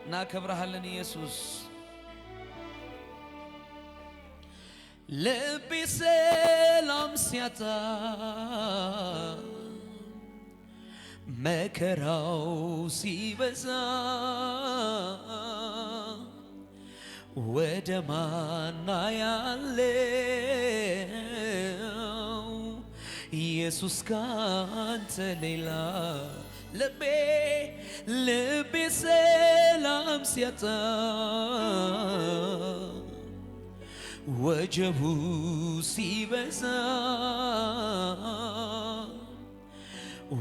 እናከብርሃለን ኢየሱስ። ልቤ ሰላም ሲያጣ መከራው ሲበዛ ወደ ማን ያለው ኢየሱስ ካንተ ሌላ ልቤ ሰላም ሲያጣ ወጀቡ ሲበዛ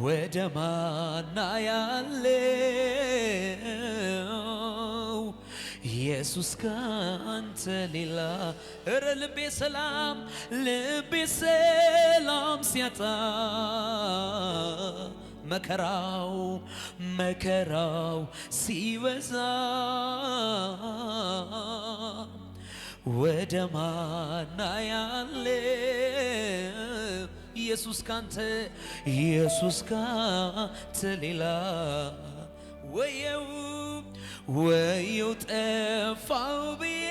ወደ ማን ያለው ኢየሱስ ካንተ ሌላ። እረ ልቤ ሰላም ሲያጣ መከራው ሲበዛ ወደ ማን ያለው ኢየሱስ ካንተ ሌላ። ወየው ጠፋው ብዬ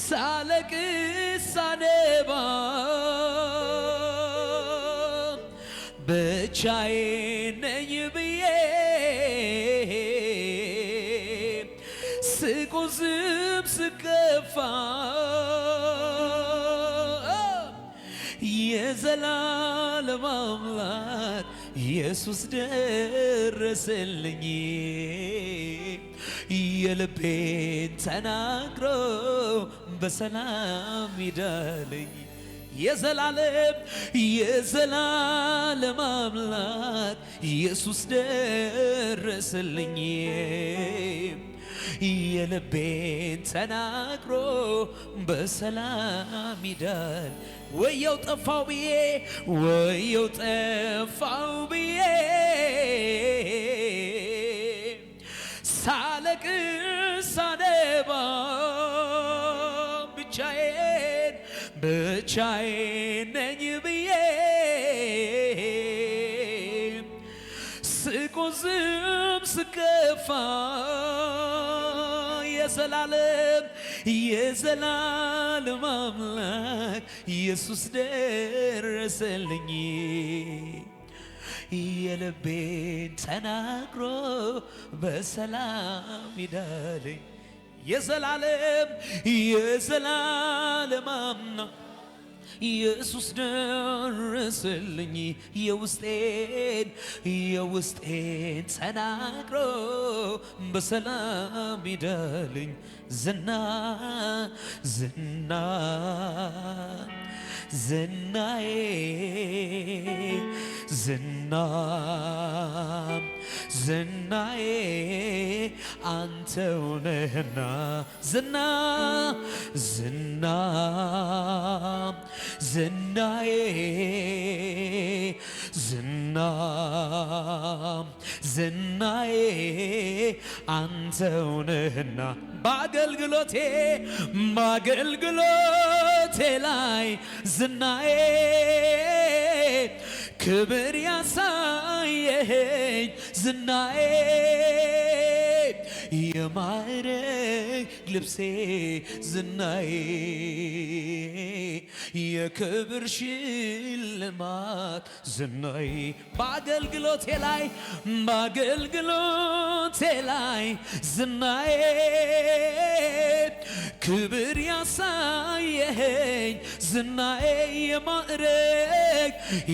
ሳለቅስ ሳነባ ብቻዬን ነኝ ብዬ ስቆዝም ስከፋ የዘላለም አምላክ ኢየሱስ ደረሰልኝ። የልቤን ተናግሮ በሰላም ሂዳለኝ። የዘላለም አምላክ ኢየሱስ ደረሰልኝ። የልቤን ተናግሮ በሰላም ሂዳል። ወየው ጠፋው ብዬ ሳለቅስ ሳነባ ብቻዬን ነኝ ብዬ ስቆዝም ስከፋ የዘላለም አምላክ ኢየሱስ ደረሰልኝ። የልቤን ተናግሮ በሰላም ሂዳለኝ። የዘላለም አምላክ ኢየሱስ ደረሰልኝ። የውስጤን ተናግሮ በሰላም ሂዳለኝ። ዝናዬ አንተው ነህና ዝናዬ አንተው ነህና በአገልግሎቴ ላይ ዝናዬ ክብር ያሳየኸኝ ዝናዬ የማዕረግ ልብሴ ዝናዬ የክብር ሽልማት ዝናዬ በአገልግሎቴ ላይ ዝናዬ ክብር ያሳየኸኝ ዝናዬ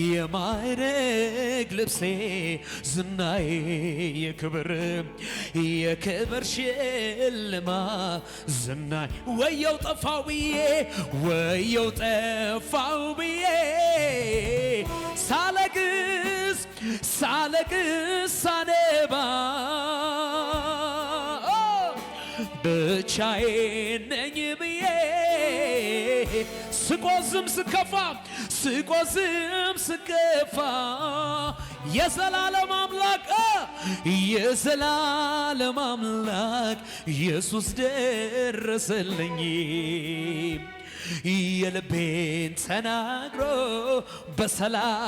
የማዕረግ ልብሴ ዝናዬ የክብር ሽልማት ዝናዬ ወየው ጠፋው ብዬ ሳለቅስ ሳነባ ብቻዬን ነኝ ብዬ ስቆዝም ስከፋ የዘላለም አምላክ ኢየሱስ ደረሰልኝ። የልቤን ተናግሮ በሰላም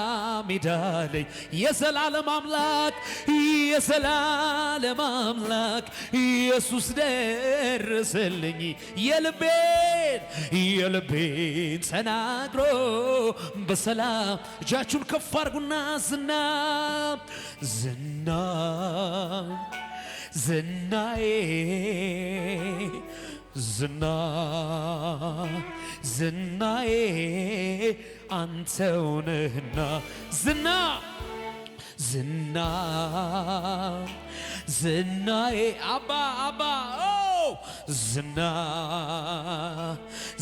ሄዳለኝ የዘላለም አምላክ የዘላለም አምላክ ኢየሱስ ደረሰልኝ የልቤን ተናግሮ በሰላም እጃችሁን ከፍ አድርጉና ዝናዬ ዝናዬ አንተው ነህና ዝናዬ አባ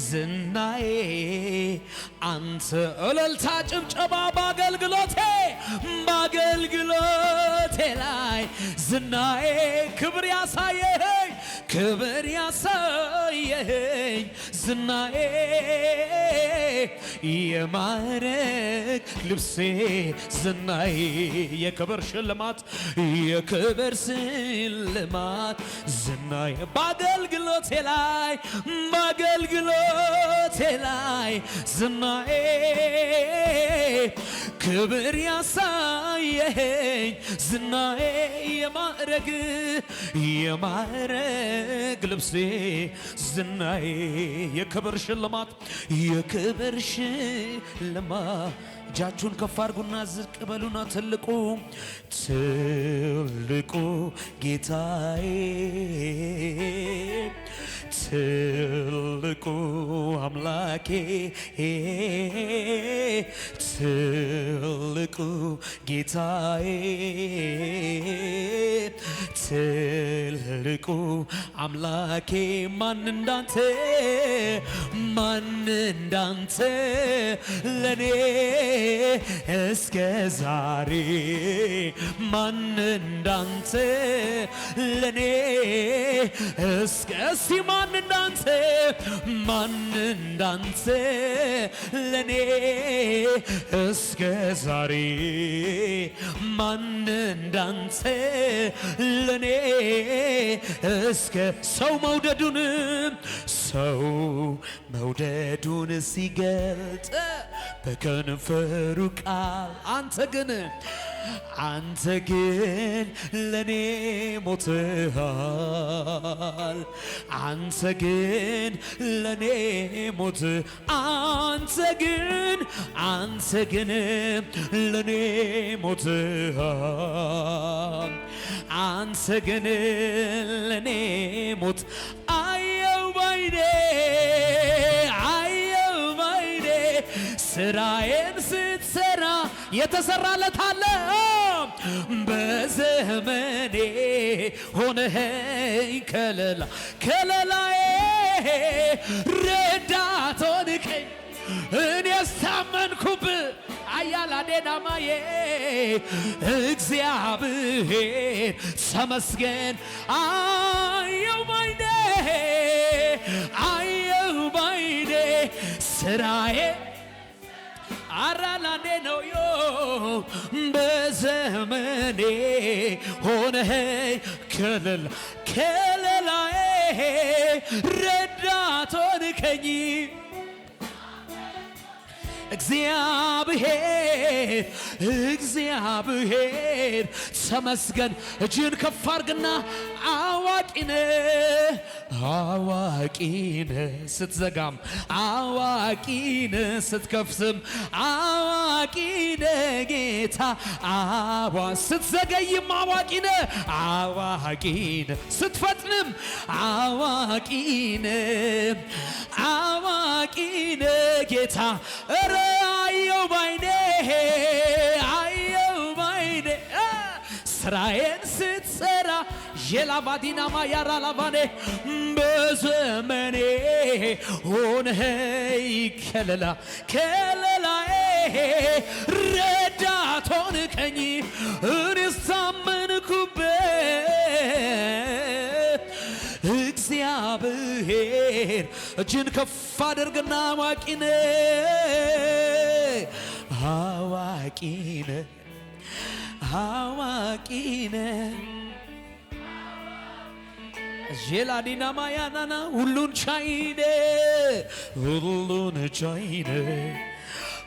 ዝናዬ አንተ እልልታ ጭብጨባ በአገልግሎቴ ላይ ዝናዬ ክብር ያሳየኸኝ ዝናዬ የማዕረግ ልብሴ ዝናዬ የክብር ሽልማት ዝናዬ በአገልግሎቴ ላይ ዝናዬ ክብር ያሳየኸኝ ዝናዬ የማዕረግ ልብሴ ዝናዬ የክብር ሽልማት እጃችሁን ከፍ አድርጉና ዝቅ በሉና ትልቁ ጌታዬ ትልቁ አምላኬ ትልቁ ጌታዬ ትልቁ አምላኬ ማን እንዳንተ ለኔ እስከ ዛሬ ማን እንዳንተ ለኔ ማን እንዳንተ ለኔ እስከ ዛሬ ማን እንዳንተ ለኔ እስከ ሰው መውደዱን ሲገልጥ በከንፈሩ ቃል አንተ ግን ለኔ ሞትሃል አንተ ግን ለኔ ለኔ ሞትሃል አንተ ግን ለኔ ሞት አየው ባይኔ ስራዬን ስትሰራ የተሰራለት አለ በዘመኔ ሆነኸኝ ከለላዬ ረዳት ሆንከኝ እኔስ ታመንኩብህ አያላዴናማዬ እግዚአብሔር ተመስገን አየው ባይኔ ስራዬ አራላኔ ነው በዘመኔ ሆነኸኝ ከለላዬ ረዳት ሆንከኝ እግዚአብሔር ተመስገን እጅን ከፍ አድርግና አዋቂነህ ስትዘጋም አዋቂነህ ስትከፍትም አዋቂነህ ጌታ ስትዘገይም አዋቂነህ ስትፈጥንም አዋቂነህ ጌታ ኧረ አየው ባይኔ ስራዬን ስትሰራ የላቫዲናማ ያራላቫኔ በዘመኔ ሆነኸኝ ከለላዬ ረዳት ሆንከኝ እኔስ ታመንኩበት እግዚአብሔር እጅን ከፍ አድርግና አዋቂነህ ጄላዲና ማያናና ሁሉን ቻይነ ሁሉን ቻይነ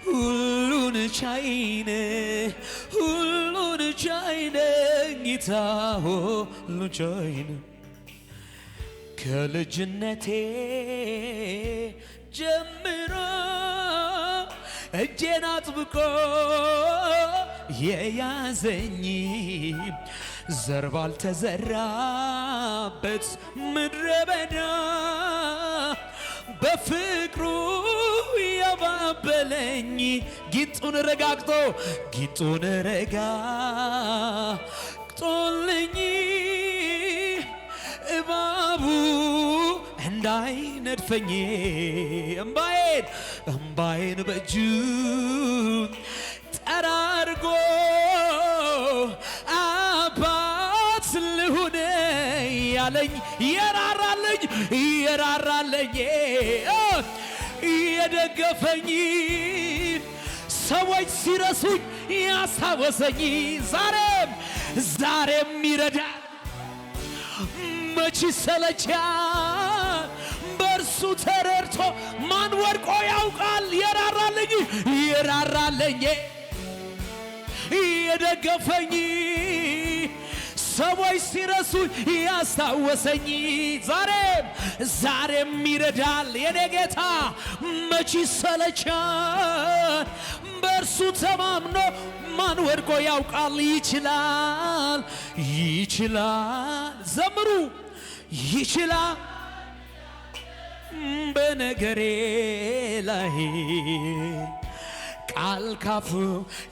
ሁሉን ቻይነ ሁሉን ቻይነ ጌታ ሁሉን ቻይነ ከልጅነቴ ጀምሮ እጄን አጥብቆ የያዘኝ ዘር ባልተዘራበት ምድረ በዳ በፍቅሩ ያባበለኝ ጊንጡን ረጋግጦልኝ እባቡ እንዳይነድፈኝ እምባዬን በእጁ ጠራርጎ አባት ልሁን ያለኝ የራራለኝ የደገፈኝ ሰዎች ሲረሱኝ ያስታወሰኝ ዛሬም ይረዳል መች ሰለቻል በእርሱ ተረድቶ ማን ወድቆ ያውቃል የራራለኝ የደገፈኝ ሰዎች ሲረሱኝ ያስታወሰኝ ዛሬም ይረዳል የኔ ጌታ መች ሰለቻል በእርሱ ተማምኖ ማን ወድቆ ያውቃል ይችላል ዘምሩ ይችላል በነገሬ ላይ ቃል ካፉ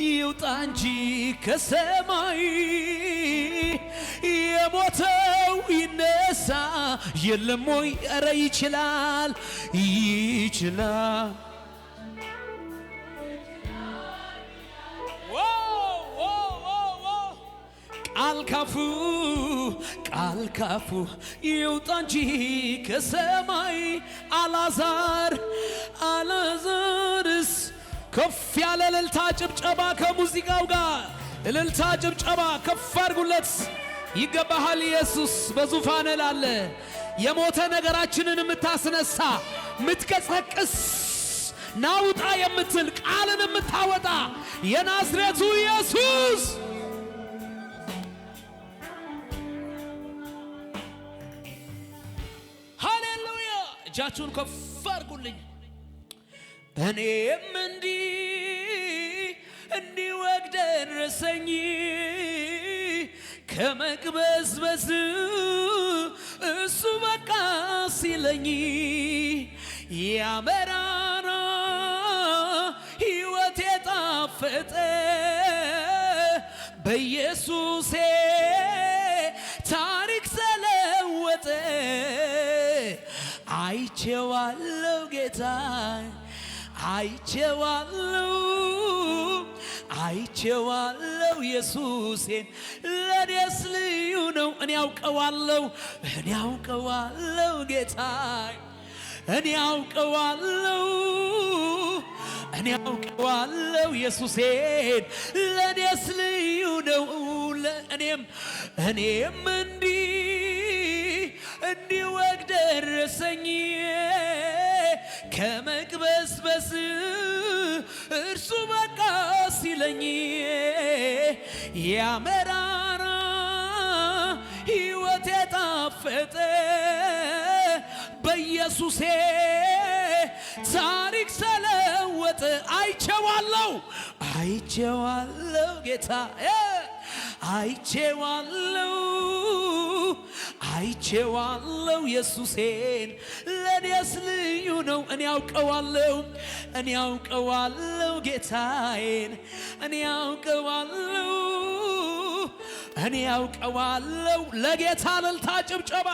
ይውጣ እንጂ ከሰማይ የሞተው ይነሳ የለም ወይ ኧረ ይችላል ቃል ካፉ ይውጣ እንጂ ከሰማይ አልዓዛርስ ከፍ ያለ እልልታ ጭብጨባ ከሙዚቃው ጋር እልልታ ጭብጨባ ከፍ አድርጉለት ይገባሃል ኢየሱስ በዙፋን ላለ የሞተ ነገራችንን የምታስነሳ ምትቀሰቅስ ናውጣ የምትል ቃልን የምታወጣ የናዝሬቱ ኢየሱስ ሃሌሉያ እጃችሁን ከፍ አድርጉልኝ እኔም እንዲህ ወግ ደረሰኝ ከመቅበዝበዝ እሱ በቃ ሲለኝ ያመራራ ሕይወቴ ጣፈጠ በኢየሱሴ ታሪክ ተለወጠ አይቼዋለሁ ጌታ አይቼዋለሁ ኢየሱሴን ለኔስ ልዩ ነው እኔ አውቀዋለሁ ጌታ እኔ አውቀዋለሁ ኢየሱሴን ለኔስ ልዩ ነው እኔም እንዲህ ወግ ደረሰኝ ከመቅበዝበዝ እርሱ በቃ ሲለኝ ያመራራ ሕይወቴ ጣፈጠ በኢየሱሴ ታሪክ ተለወጠ አይቼዋለሁ ጌታ አይቼዋለሁ ኢየሱሴን ለኔስ ልዩ ነው እኔ አውቀዋለሁ ጌታዬን እኔ አውቀዋለሁ ለጌታ እልልታ ጭብጨባ